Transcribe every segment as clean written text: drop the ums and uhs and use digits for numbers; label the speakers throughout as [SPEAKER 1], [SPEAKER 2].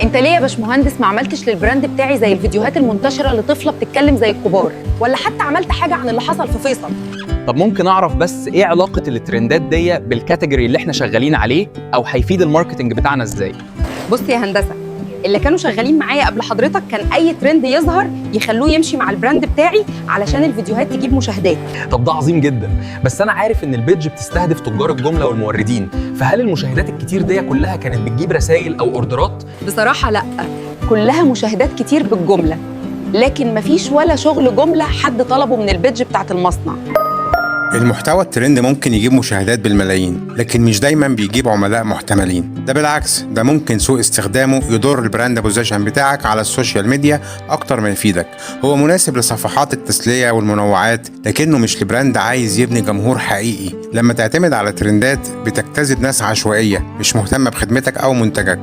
[SPEAKER 1] انت ليه يا باشمهندس ما عملتش للبراند بتاعي زي الفيديوهات المنتشره لطفله بتتكلم زي الكبار، ولا حتى عملت حاجه عن اللي حصل في فيصل؟
[SPEAKER 2] طب ممكن اعرف بس ايه علاقه الترندات دي بالكاتيجوري اللي احنا شغالين عليه، او هيفيد الماركتنج بتاعنا ازاي؟
[SPEAKER 1] بص يا هندسه، اللي كانوا شغالين معايا قبل حضرتك كان اي ترند يظهر يخلوه يمشي مع البراند بتاعي علشان الفيديوهات تجيب مشاهدات.
[SPEAKER 2] طب ده عظيم جدا، بس انا عارف ان البيدج بتستهدف تجار الجمله والموردين، فهل المشاهدات الكتير دي كلها كانت بتجيب رسائل او اوردرات؟
[SPEAKER 1] بصراحه لا، كلها مشاهدات كتير بالجمله، لكن مفيش ولا شغل جمله حد طلبه من البيدج بتاعت المصنع.
[SPEAKER 3] المحتوى الترند ممكن يجيب مشاهدات بالملايين، لكن مش دايما بيجيب عملاء محتملين. ده بالعكس، ده ممكن سوء استخدامه يضر البراند بوزيشن بتاعك على السوشيال ميديا اكتر ما يفيدك. هو مناسب لصفحات التسلية والمنوعات، لكنه مش لبراند عايز يبني جمهور حقيقي. لما تعتمد على ترندات بتجتذب ناس عشوائية مش مهتمة بخدمتك او منتجك،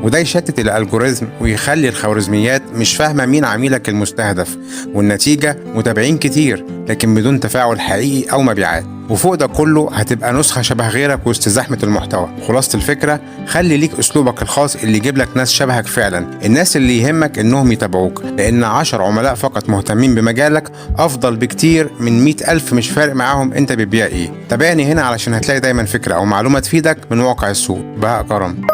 [SPEAKER 3] وده يشتت الالجوريزم ويخلي الخوارزميات مش فاهمه مين عميلك المستهدف، والنتيجه متابعين كتير لكن بدون تفاعل حقيقي او مبيعات. وفوق ده كله هتبقى نسخه شبه غيرك وسط زحمه المحتوى. خلاصه الفكره، خلي ليك اسلوبك الخاص اللي يجيب لك ناس شبهك فعلا، الناس اللي يهمك انهم يتابعوك، لان 10 عملاء فقط مهتمين بمجالك افضل بكتير من 100,000 مش فارق معاهم انت بتبيع ايه. تابعني هنا علشان هتلاقي دايما فكره او معلومه تفيدك من واقع السوق. بهاء كرم.